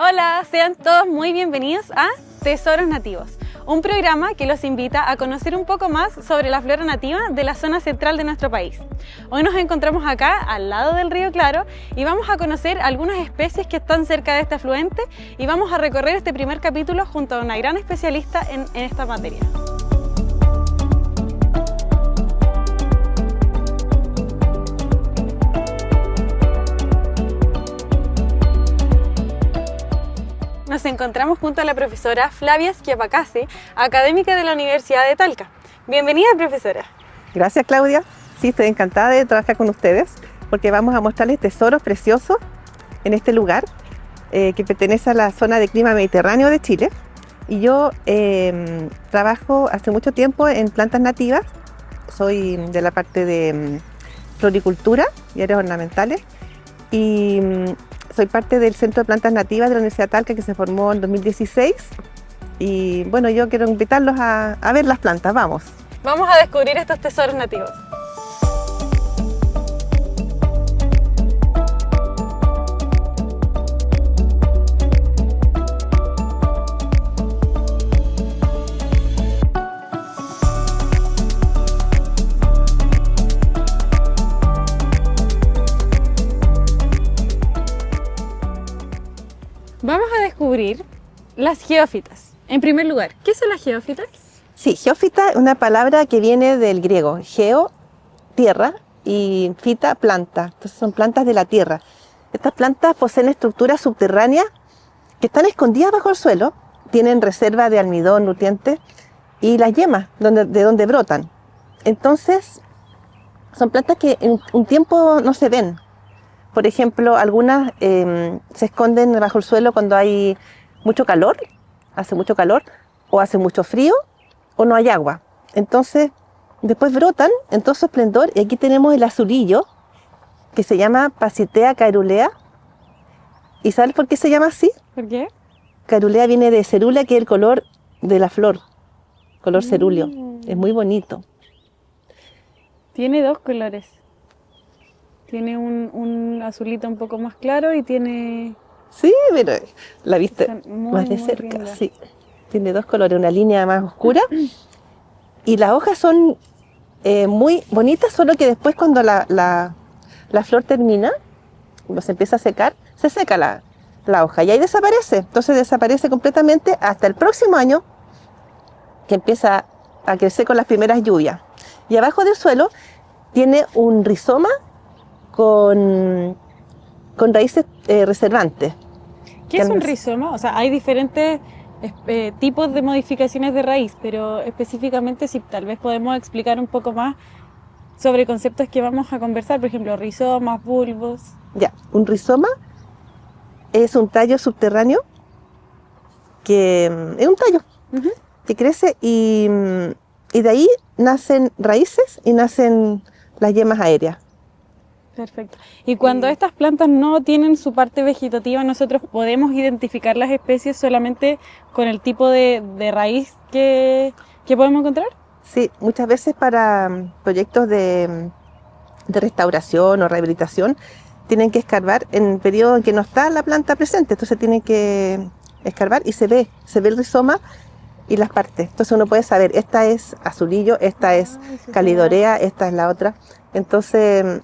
Hola, sean todos muy bienvenidos a Tesoros Nativos, un programa que los invita a conocer un poco más sobre la flora nativa de la zona central de nuestro país. Hoy nos encontramos acá, al lado del río Claro, y vamos a conocer algunas especies que están cerca de este afluente y vamos a recorrer este primer capítulo junto a una gran especialista en esta materia. Nos encontramos junto a la profesora Flavia Schiapacase, académica de la Universidad de Talca. Bienvenida, profesora. Gracias, Claudia. Sí, estoy encantada de trabajar con ustedes porque vamos a mostrarles tesoros preciosos en este lugar que pertenece a la zona de clima mediterráneo de Chile. Y yo trabajo hace mucho tiempo en plantas nativas. Soy de la parte de floricultura y áreas ornamentales. Y soy parte del Centro de Plantas Nativas de la Universidad de Talca que se formó en 2016 y bueno, yo quiero invitarlos a ver las plantas, vamos. Vamos a descubrir estos tesoros nativos. Vamos a descubrir las geófitas. En primer lugar, ¿qué son las geófitas? Sí, geófita es una palabra que viene del griego, geo, tierra, y fita, planta. Entonces son plantas de la tierra. Estas plantas poseen estructuras subterráneas que están escondidas bajo el suelo, tienen reserva de almidón, nutrientes, y las yemas de donde brotan. Entonces, son plantas que en un tiempo no se ven. Por ejemplo, algunas se esconden bajo el suelo cuando hay mucho calor, hace mucho calor, o hace mucho frío, o no hay agua. Entonces, después brotan en todo su esplendor, y aquí tenemos el azulillo, que se llama Pasitea caerulea. ¿Y sabes por qué se llama así? ¿Por qué? Caerulea viene de cerúlea, que es el color de la flor, color cerúleo. Es muy bonito. Tiene dos colores. Tiene un azulito un poco más claro y tiene... Sí, pero la viste más de muy cerca, linda. sí. Tiene dos colores, una línea más oscura. Y las hojas son muy bonitas, solo que después cuando la flor termina, cuando se empieza a secar, se seca la hoja y ahí desaparece. Entonces desaparece completamente hasta el próximo año, que empieza a crecer con las primeras lluvias. Y abajo del suelo tiene un rizoma con raíces reservantes. ¿Qué es un rizoma? O sea, hay diferentes tipos de modificaciones de raíz, pero específicamente si tal vez podemos explicar un poco más sobre conceptos que vamos a conversar, por ejemplo, rizomas, bulbos. Ya, un rizoma es un tallo subterráneo que es un tallo que crece y de ahí nacen raíces y nacen las yemas aéreas. Perfecto. Y cuando estas plantas no tienen su parte vegetativa, nosotros podemos identificar las especies solamente con el tipo de raíz que podemos encontrar. Sí, muchas veces para proyectos de restauración o rehabilitación tienen que escarbar en el periodo en que no está la planta presente, entonces tienen que escarbar y se ve el rizoma y las partes. Entonces uno puede saber, esta es azulillo, esta es calidorea, esta es la otra. Entonces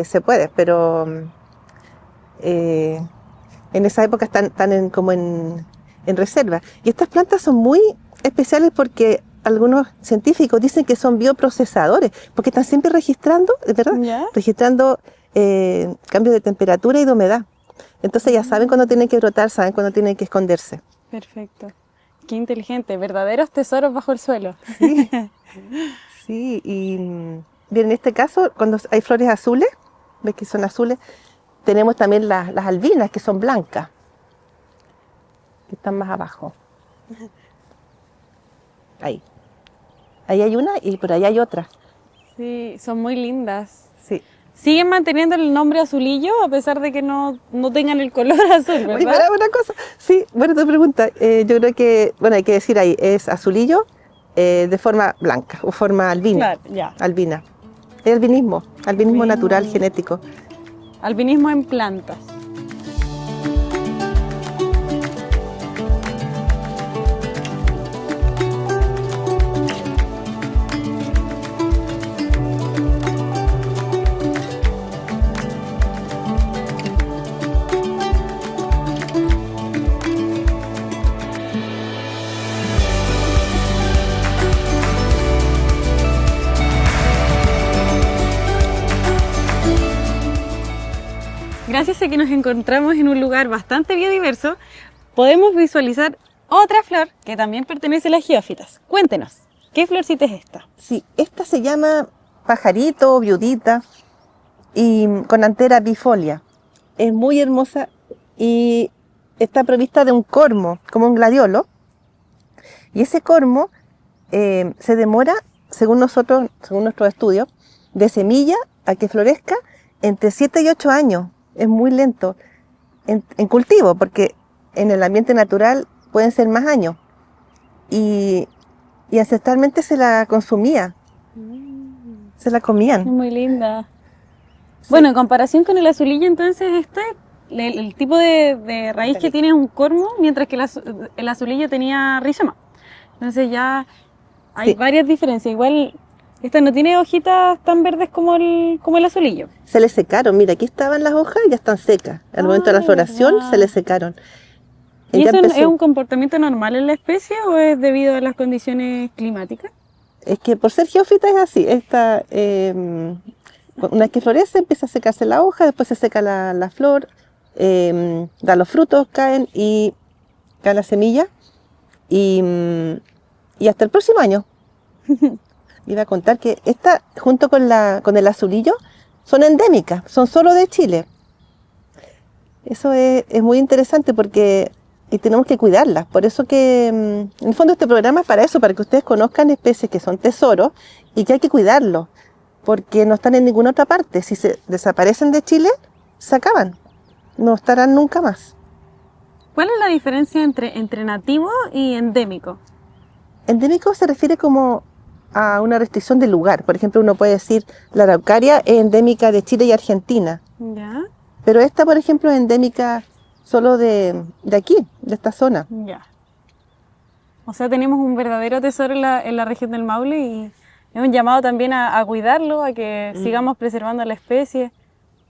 se puede, pero en esa época están como en reserva. Y estas plantas son muy especiales porque algunos científicos dicen que son bioprocesadores, porque están siempre registrando, ¿verdad? ¿Ya? Registrando cambios de temperatura y de humedad. Entonces ya saben cuándo tienen que brotar, saben cuándo tienen que esconderse. Perfecto. Qué inteligente, verdaderos tesoros bajo el suelo. Sí, sí, y bien, en este caso, cuando hay flores azules, ves que son azules, tenemos también las albinas, que son blancas, que están más abajo. Ahí. Ahí hay una y por ahí hay otra. Sí, son muy lindas. Sí. Siguen manteniendo el nombre azulillo a pesar de que no tengan el color azul, ¿verdad? Oye, para una cosa. Sí, bueno, tu pregunta. Yo creo que, bueno, hay que decir ahí, es azulillo de forma blanca o forma albina. Claro, ya. Albina. Es albinismo natural, genético. Albinismo en plantas. Gracias a que nos encontramos en un lugar bastante biodiverso, podemos visualizar otra flor que también pertenece a las geófitas. Cuéntenos, ¿qué florcita es esta? Sí, esta se llama pajarito, viudita, y con antera bifolia. Es muy hermosa y está provista de un cormo, como un gladiolo. Y ese cormo se demora, según nosotros, según nuestros estudios, de semilla a que florezca entre 7 y 8 años. Es muy lento en cultivo, porque en el ambiente natural pueden ser más años. Y ancestralmente se la consumía, se la Es comían. muy linda. Sí. Bueno, en comparación con el azulillo, entonces el tipo de raíz que tiene es un cormo, mientras que el azulillo tenía rizoma. Entonces ya hay Sí. varias diferencias. Igual esta no tiene hojitas tan verdes como el azulillo. Se le secaron, mira, aquí estaban las hojas y ya están secas. Al momento de la Ay, floración verdad. se le secaron. ¿Y Ya eso empezó. es un comportamiento normal en la especie o es debido a las condiciones climáticas? Es que por ser geófita es así. Esta, una vez que florece empieza a secarse la hoja, después se seca la flor, da los frutos, caen y cae la semilla y hasta el próximo año. Iba a contar que esta, junto con el azulillo, son endémicas, son solo de Chile. Eso es muy interesante porque y tenemos que cuidarlas. Por eso que, en el fondo, este programa es para eso, para que ustedes conozcan especies que son tesoros y que hay que cuidarlos, porque no están en ninguna otra parte. Si se desaparecen de Chile, se acaban. No estarán nunca más. ¿Cuál es la diferencia entre nativo y endémico? Endémico se refiere como a una restricción del lugar. Por ejemplo, uno puede decir, la araucaria es endémica de Chile y Argentina. Ya, Pero esta, por ejemplo, es endémica solo de aquí, de esta zona. ya. O sea, tenemos un verdadero tesoro en la región del Maule y es un llamado también a cuidarlo, a que sigamos preservando la especie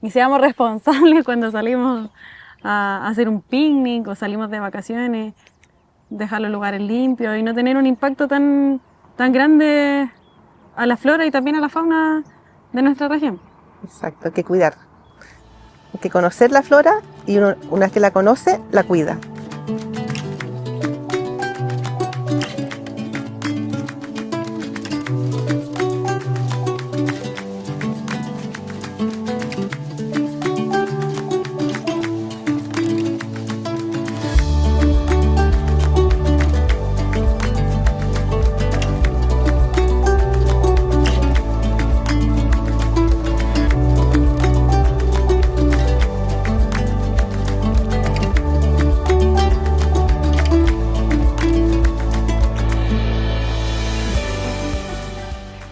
y seamos responsables cuando salimos a hacer un picnic o salimos de vacaciones, dejar los lugares limpios y no tener un impacto tan grande a la flora y también a la fauna de nuestra región. Exacto, hay que cuidar. Hay que conocer la flora y una vez que la conoce, la cuida.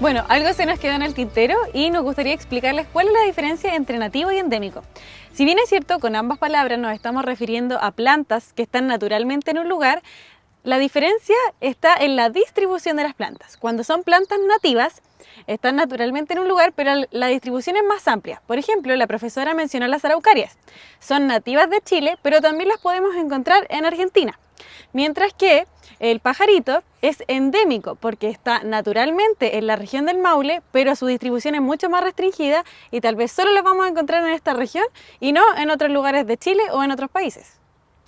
Bueno, algo se nos quedó en el tintero y nos gustaría explicarles cuál es la diferencia entre nativo y endémico. Si bien es cierto, con ambas palabras nos estamos refiriendo a plantas que están naturalmente en un lugar, la diferencia está en la distribución de las plantas. Cuando son plantas nativas, están naturalmente en un lugar, pero la distribución es más amplia. Por ejemplo, la profesora mencionó las araucarias. Son nativas de Chile, pero también las podemos encontrar en Argentina. Mientras que el pajarito es endémico porque está naturalmente en la región del Maule, pero su distribución es mucho más restringida y tal vez solo lo vamos a encontrar en esta región y no en otros lugares de Chile o en otros países.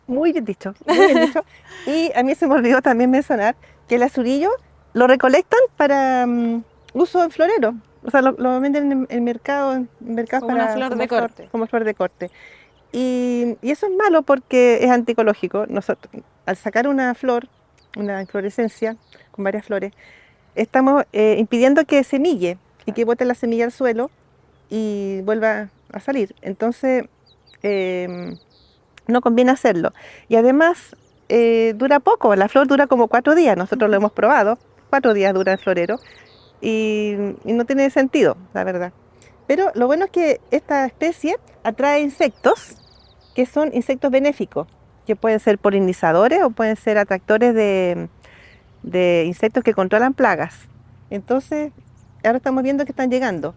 Muy bien dicho, muy bien dicho. Y a mí se me olvidó también mencionar que el azurillo lo recolectan para uso en florero. O sea, lo venden en mercados Como una flor de corte. como flor de corte. Y eso es malo porque es antiecológico. Nosotros, al sacar una flor, una inflorescencia con varias flores, estamos impidiendo que semille y que bote la semilla al suelo y vuelva a salir. Entonces, no conviene hacerlo. Y además, dura poco. La flor dura como 4 días. Nosotros lo hemos probado. 4 días dura el florero y no tiene sentido, la verdad. Pero lo bueno es que esta especie atrae insectos que son insectos benéficos, que pueden ser polinizadores o pueden ser atractores de insectos que controlan plagas. Entonces, ahora estamos viendo que están llegando.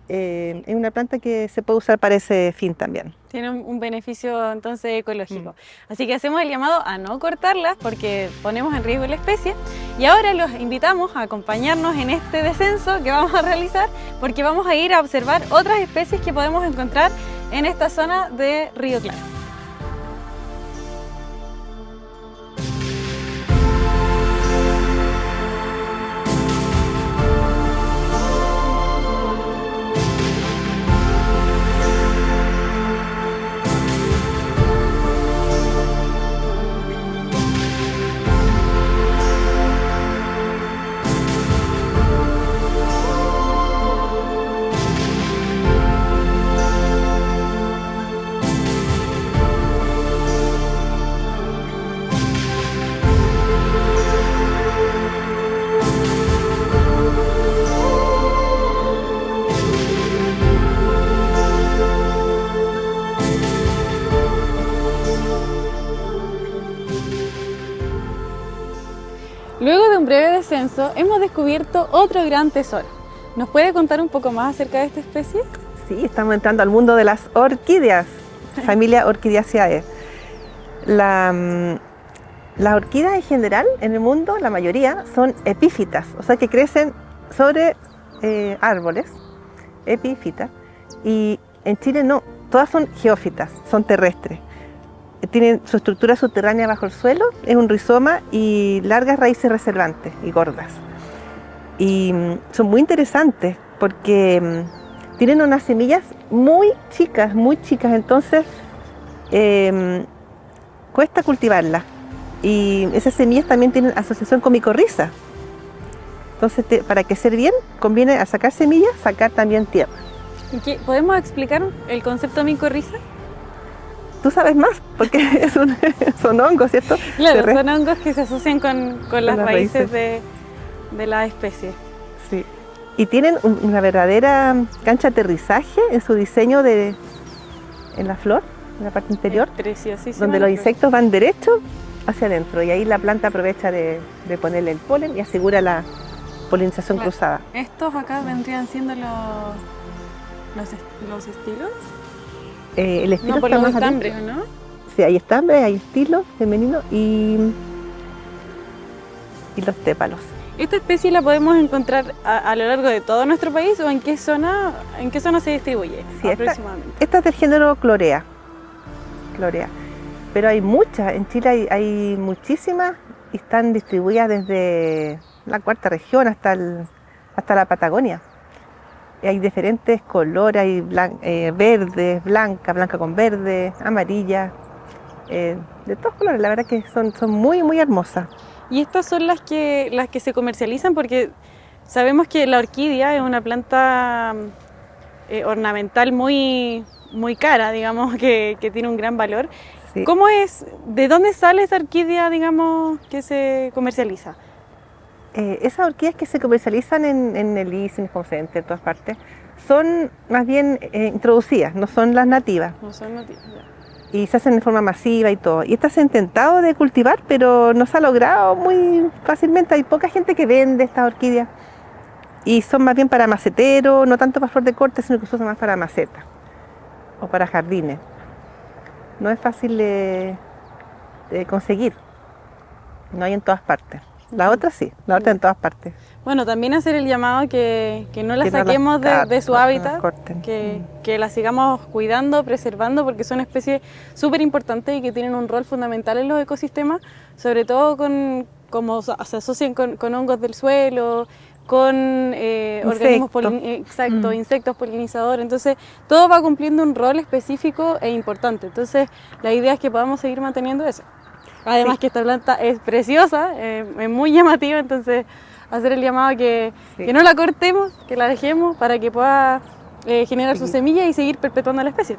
Es una planta que se puede usar para ese fin también. Tiene un beneficio entonces ecológico. Así que hacemos el llamado a no cortarlas porque ponemos en riesgo la especie. Y ahora los invitamos a acompañarnos en este descenso que vamos a realizar porque vamos a ir a observar otras especies que podemos encontrar en esta zona de Río Claro. Luego de un breve descenso, hemos descubierto otro gran tesoro. ¿Nos puede contar un poco más acerca de esta especie? Sí, estamos entrando al mundo de las orquídeas, familia Orchidaceae. Las orquídeas en general, en el mundo, la mayoría, son epífitas, o sea que crecen sobre árboles, epífitas, y en Chile no, todas son geófitas, son terrestres. Tienen su estructura subterránea bajo el suelo, es un rizoma y largas raíces reservantes y gordas. Y son muy interesantes porque tienen unas semillas muy chicas, entonces cuesta cultivarlas. Y esas semillas también tienen asociación con micorriza. Entonces, para crecer bien, conviene al sacar semillas, sacar también tierra. ¿Podemos explicar el concepto micorriza? Tú sabes más, porque son hongos, ¿cierto? Claro, son hongos que se asocian con las raíces de la especie. Sí. Y tienen una verdadera cancha de aterrizaje en su diseño en la flor, en la parte interior, donde los insectos van derechos hacia adentro y ahí la planta aprovecha de ponerle el polen y asegura la polinización cruzada. ¿Estos acá vendrían siendo los estilos? El estilo no, por los estambres, ¿no? Sí, hay estambres, hay estilos femeninos y los tépalos. ¿Esta especie la podemos encontrar a lo largo de todo nuestro país o en qué zona se distribuye aproximadamente? Esta es del género Chlorea. Pero hay muchas, en Chile hay muchísimas y están distribuidas desde la cuarta región hasta la Patagonia. Hay diferentes colores, hay verdes, blanca con verde, amarilla, de todos colores. La verdad que son muy, muy hermosas. ¿Y estas son las que se comercializan? Porque sabemos que la orquídea es una planta ornamental muy, muy cara, digamos, que tiene un gran valor. Sí. ¿Cómo es? ¿De dónde sale esa orquídea, digamos, que se comercializa? Esas orquídeas que se comercializan en el ICE, en el Confedente, en todas partes, son más bien introducidas, no son las nativas. No son nativas, ya. Y se hacen de forma masiva y todo. Y estas se han intentado de cultivar, pero no se ha logrado muy fácilmente. Hay poca gente que vende estas orquídeas. Y son más bien para macetero, no tanto para flor de corte, sino que se usan más para macetas o para jardines. No es fácil de conseguir. No hay en todas partes. La otra sí, la otra en todas partes. Bueno, también hacer el llamado que no la Que no las saquemos de su no las hábitat, corten. que la sigamos cuidando, preservando, porque son especies súper importantes y que tienen un rol fundamental en los ecosistemas, sobre todo como se asocian con hongos del suelo, con organismos Insectos. insectos polinizadores. Entonces, todo va cumpliendo un rol específico e importante. Entonces, la idea es que podamos seguir manteniendo eso. Además que esta planta es preciosa, es muy llamativa, entonces hacer el llamado que no la cortemos, que la dejemos para que pueda generar sus semillas y seguir perpetuando la especie.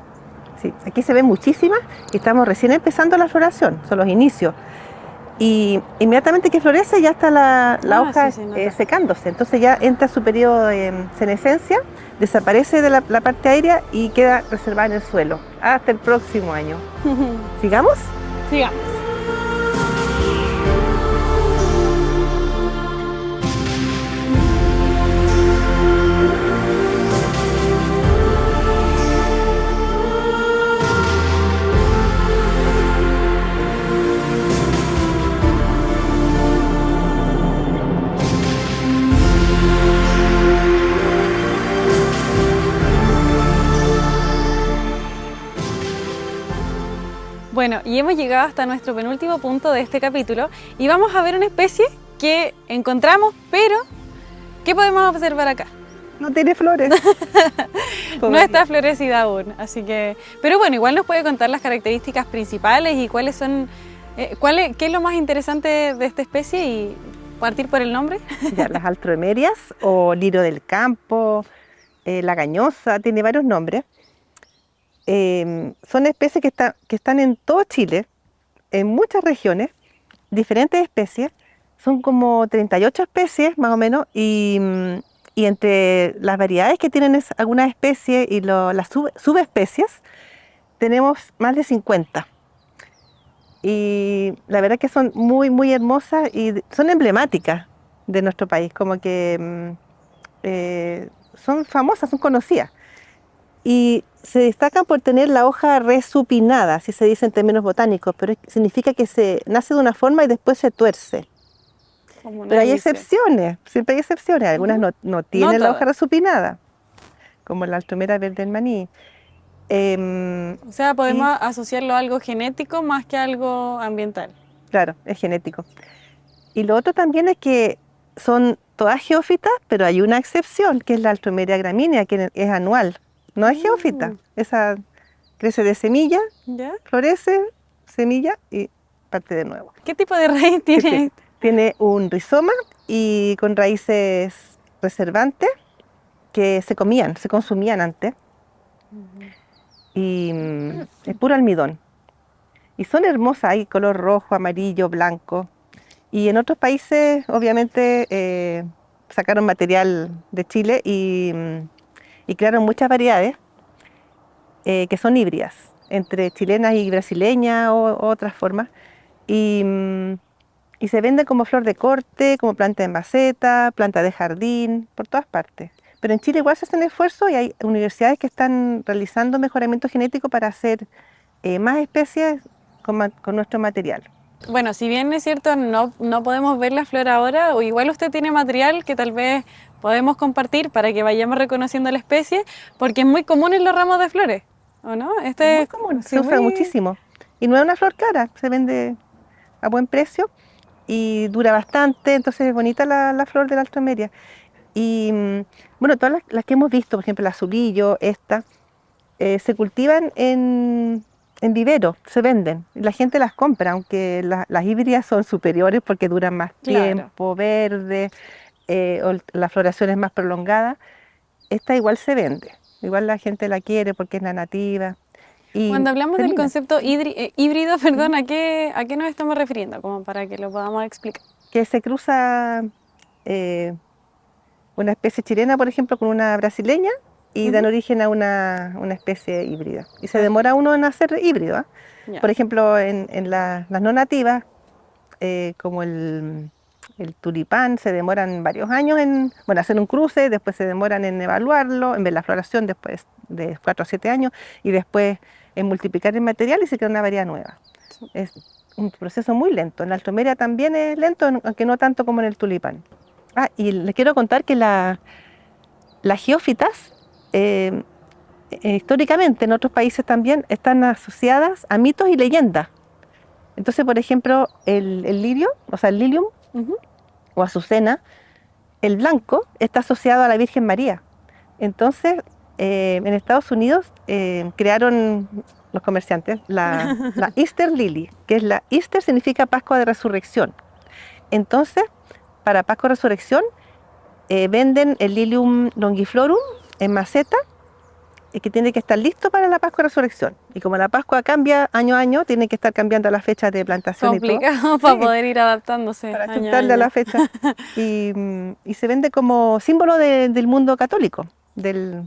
Sí, aquí se ven muchísimas y estamos recién empezando la floración, son los inicios. Y inmediatamente que florece ya está la hoja secándose, entonces ya entra su periodo de senescencia, desaparece de la parte aérea y queda reservada en el suelo hasta el próximo año. ¿Sigamos? Sigamos. Bueno, y hemos llegado hasta nuestro penúltimo punto de este capítulo y vamos a ver una especie que encontramos, pero ¿qué podemos observar acá? No tiene flores. No está florecida aún, así que... Pero bueno, igual nos puede contar las características principales y cuáles son... ¿qué es lo más interesante de esta especie y partir por el nombre? Ya, las altroemerias o lirio del campo, la gañosa, tiene varios nombres. Son especies que están en todo Chile, en muchas regiones, diferentes especies. Son como 38 especies más o menos y entre las variedades que tienen algunas especies y las subespecies tenemos más de 50. Y la verdad que son muy, muy hermosas y son emblemáticas de nuestro país, como que son famosas, son conocidas. Y se destacan por tener la hoja resupinada, así se dice en términos botánicos, pero significa que se nace de una forma y después se tuerce. Pero hay excepciones, siempre hay excepciones. Algunas no tienen la hoja resupinada, como la altomera verde del maní. O sea, podemos asociarlo a algo genético más que a algo ambiental. Claro, es genético. Y lo otro también es que son todas geófitas, pero hay una excepción, que es la altomeria gramínea, que es anual. No es geófita, esa crece de semilla, florece, semilla y parte de nuevo. ¿Qué tipo de raíz tiene? Tiene un rizoma y con raíces reservantes que se consumían antes. Y es puro almidón. Y son hermosas, hay color rojo, amarillo, blanco. Y en otros países, obviamente, sacaron material de Chile y crearon muchas variedades que son híbridas, entre chilenas y brasileñas o otras formas. Y se venden como flor de corte, como planta en maceta, planta de jardín, por todas partes. Pero en Chile igual se hacen esfuerzos y hay universidades que están realizando mejoramiento genético para hacer más especies con nuestro material. Bueno, si bien es cierto, no podemos ver la flor ahora, o igual usted tiene material que tal vez podemos compartir para que vayamos reconociendo la especie, porque es muy común en los ramos de flores, ¿o no? Es muy común, se usa muchísimo. Y no es una flor cara, se vende a buen precio y dura bastante, entonces es bonita la flor de la altomeria. Y bueno, todas las que hemos visto, por ejemplo, el azulillo, se cultivan en vivero, se venden, la gente las compra, aunque las híbridas son superiores porque duran más tiempo, verde, la floración es más prolongada. Esta igual se vende, igual la gente la quiere porque es la nativa. Y cuando hablamos del concepto híbrido, perdón, ¿a qué nos estamos refiriendo? Como para que lo podamos explicar. Que se cruza una especie chilena, por ejemplo, con una brasileña y dan origen a una especie híbrida. Y se demora uno en hacer híbrido, ¿eh? Por ejemplo, en las no nativas, como el tulipán, se demoran varios años en hacer un cruce, después se demoran en evaluarlo, en ver la floración después de 4 a 7 años y después en multiplicar el material y se crea una variedad nueva. Es un proceso muy lento. En la altomeria también es lento, aunque no tanto como en el tulipán. Y les quiero contar que las geófitas, históricamente en otros países también, están asociadas a mitos y leyendas. Entonces, por ejemplo, el lirio, o sea, el lilium, o azucena, el blanco, está asociado a la Virgen María. Entonces, en Estados Unidos crearon los comerciantes la Easter Lily, que es la Easter significa Pascua de Resurrección. Entonces, para Pascua de Resurrección, venden el Lilium longiflorum en maceta, que tiene que estar listo para la Pascua de Resurrección. Y como la Pascua cambia año a año, tiene que estar cambiando las fechas de plantación. Complicado para poder ir adaptándose. Para chutarle a la fecha. Y se vende como símbolo del mundo católico, del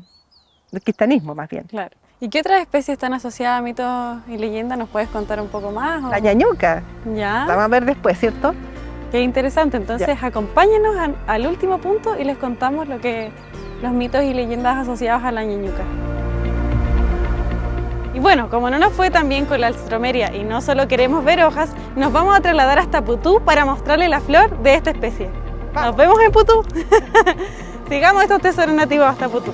cristianismo más bien. Claro. ¿Y qué otras especies están asociadas a mitos y leyendas? ¿Nos puedes contar un poco más? La ñañuca. Ya. La vamos a ver después, ¿cierto? Qué interesante. Entonces, acompáñenos al último punto y les contamos los mitos y leyendas asociados a la ñañuca. Y bueno, como no nos fue tan bien con la alstroemeria y no solo queremos ver hojas, nos vamos a trasladar hasta Putú para mostrarles la flor de esta especie. ¡Nos vemos en Putú! Sigamos estos tesoros nativos hasta Putú.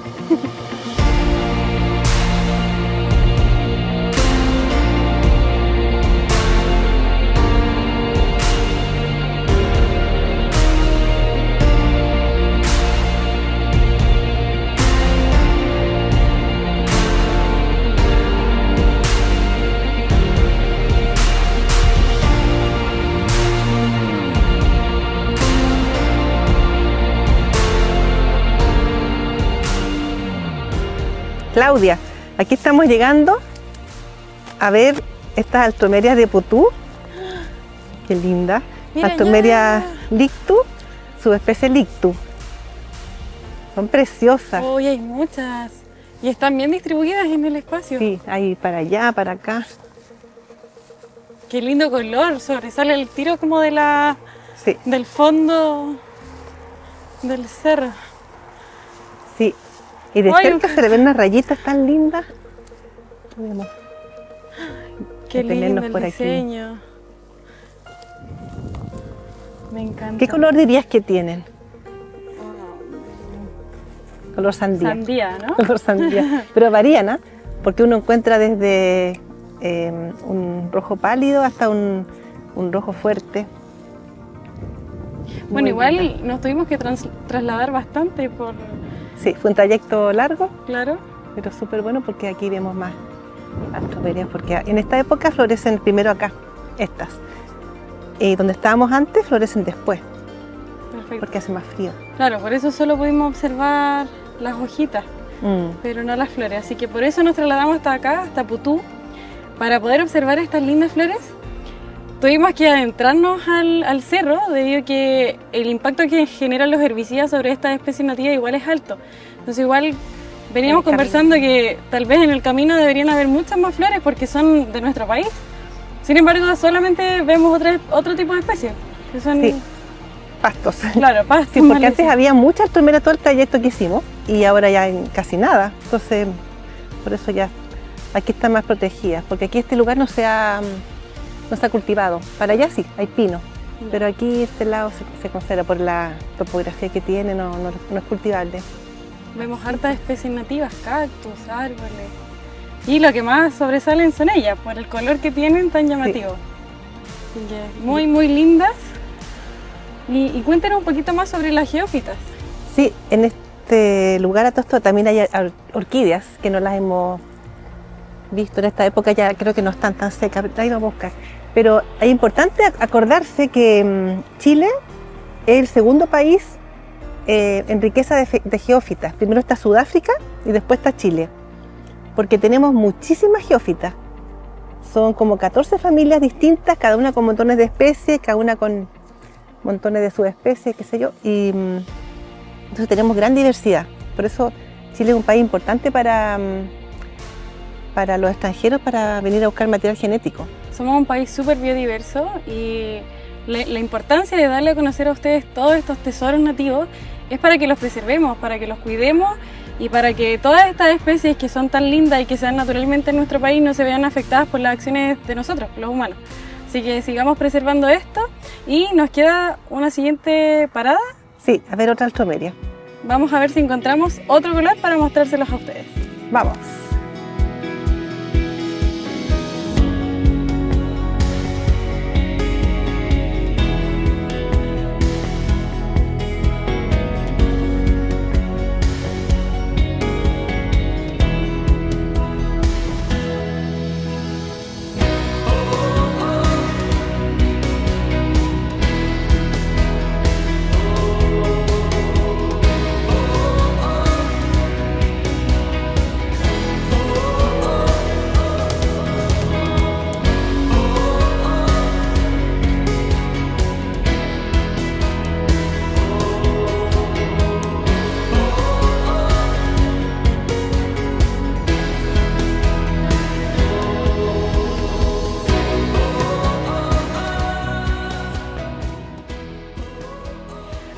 Claudia, aquí estamos llegando a ver estas alstroemerias de Putú. Qué linda. Alstroemeria lictu, subespecie lictu. Son preciosas. Uy, hay muchas. Y están bien distribuidas en el espacio. Sí, hay para allá, para acá. Qué lindo color, sobresale el tiro como del fondo del cerro. Sí. Y de cerca se le ven unas rayitas tan lindas. Podemos qué lindo el por diseño. Aquí. Me encanta. ¿Qué color dirías que tienen? Color sandía. Sandía, ¿no? Color sandía. Pero varían, ¿no? Porque uno encuentra desde un rojo pálido hasta un rojo fuerte. Bueno, igual nos tuvimos que trasladar bastante por... Sí, fue un trayecto largo, claro, pero súper bueno porque aquí vemos más alstroemerias, porque en esta época florecen primero acá, estas. Y donde estábamos antes florecen después. Perfecto. Porque hace más frío. Claro, por eso solo pudimos observar las hojitas, pero no las flores. Así que por eso nos trasladamos hasta acá, hasta Putú, para poder observar estas lindas flores. Tuvimos que adentrarnos al cerro debido a que el impacto que generan los herbicidas sobre estas especies nativas igual es alto. Entonces igual veníamos conversando que tal vez en el camino deberían haber muchas más flores porque son de nuestro país. Sin embargo, solamente vemos otro tipo de especies, que son... Sí, pastos. Claro, pastos. Sí, porque antes había mucha alstroemeria todo el trayecto que hicimos y ahora ya casi nada. Entonces, por eso ya aquí está más protegida, porque aquí este lugar no se ha cultivado. Para allá sí, hay pino, pero aquí este lado se conserva por la topografía que tiene, no es cultivable. Vemos hartas especies nativas, cactus, árboles. Y lo que más sobresalen son ellas, por el color que tienen tan llamativo. Sí. Muy, muy lindas. Y cuéntanos un poquito más sobre las geófitas. Sí, en este lugar a todo esto también hay orquídeas que no las hemos visto en esta época, ya creo que no están tan secas, ahí vamos a buscar. Pero es importante acordarse que Chile es el segundo país en riqueza de geófitas. Primero está Sudáfrica y después está Chile, porque tenemos muchísimas geófitas. Son como 14 familias distintas, cada una con montones de especies, cada una con montones de subespecies, qué sé yo. Y entonces tenemos gran diversidad. Por eso Chile es un país importante para los extranjeros para venir a buscar material genético. Somos un país súper biodiverso y la importancia de darle a conocer a ustedes todos estos tesoros nativos es para que los preservemos, para que los cuidemos y para que todas estas especies que son tan lindas y que se dan naturalmente en nuestro país no se vean afectadas por las acciones de nosotros, los humanos. Así que sigamos preservando esto y nos queda una siguiente parada. Sí, a ver otra alstroemeria. Vamos a ver si encontramos otro color para mostrárselos a ustedes. Vamos.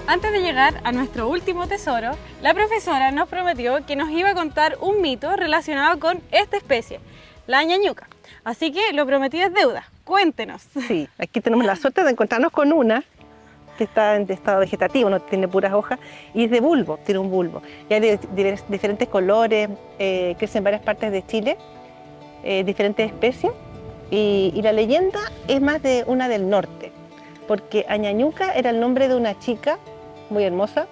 Antes de llegar a nuestro último tesoro, la profesora nos prometió que nos iba a contar un mito relacionado con esta especie, la ñañuca. Así que lo prometido es deuda. Cuéntenos. Sí, aquí tenemos la suerte de encontrarnos con una que está en estado vegetativo, no tiene puras hojas, y es de bulbo, tiene un bulbo. Y hay de diferentes colores, crece en varias partes de Chile, diferentes especies, y la leyenda es más de una del norte, porque Añañuca era el nombre de una chica muy hermosa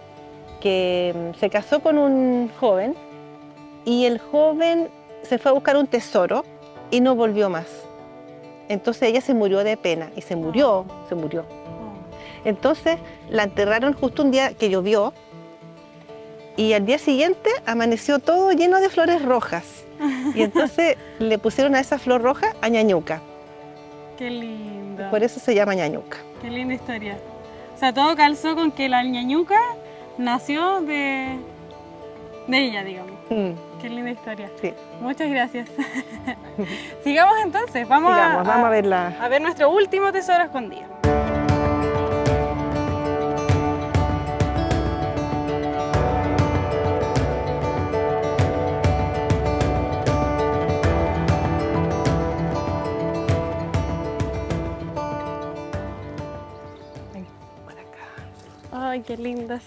que se casó con un joven, y el joven se fue a buscar un tesoro y no volvió más. Entonces ella se murió de pena, y se murió. Entonces la enterraron justo un día que llovió, y al día siguiente amaneció todo lleno de flores rojas. Y entonces le pusieron a esa flor roja Añañuca. Qué linda. Por eso se llama Ñañuca. Qué linda historia. O sea, todo calzó con que la ñañuca nació de ella, digamos. Qué linda historia. Sí. Muchas gracias. Sigamos entonces. Vamos a verla. A ver nuestro último tesoro escondido. Ay, qué lindas.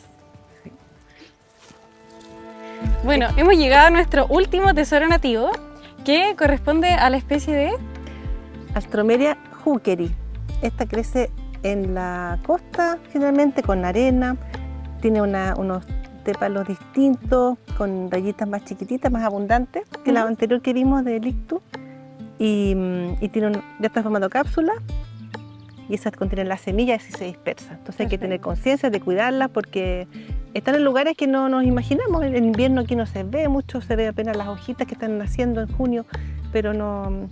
Bueno, hemos llegado a nuestro último tesoro nativo, que corresponde a la especie de Alstroemeria hookeri. Esta crece en la costa, generalmente con arena, tiene unos tépalos distintos, con rayitas más chiquititas, más abundantes que la anterior que vimos de Lictus, y tiene ya está formando cápsulas, y esas contienen las semillas y se dispersan. Entonces hay que tener conciencia de cuidarlas, porque están en lugares que no nos imaginamos. En invierno aquí no se ve mucho, se ve apenas las hojitas que están naciendo en junio, pero no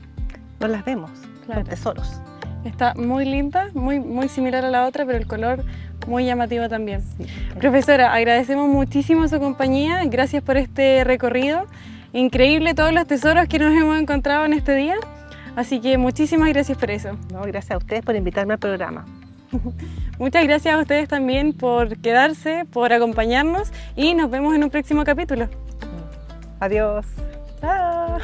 las vemos. Claro. Son tesoros. Está muy linda, muy similar a la otra, pero el color muy llamativo también. Sí. Profesora, agradecemos muchísimo su compañía, gracias por este recorrido. Increíble todos los tesoros que nos hemos encontrado en este día. Así que muchísimas gracias por eso. No, gracias a ustedes por invitarme al programa. Muchas gracias a ustedes también por quedarse, por acompañarnos, y nos vemos en un próximo capítulo. Adiós. Chao.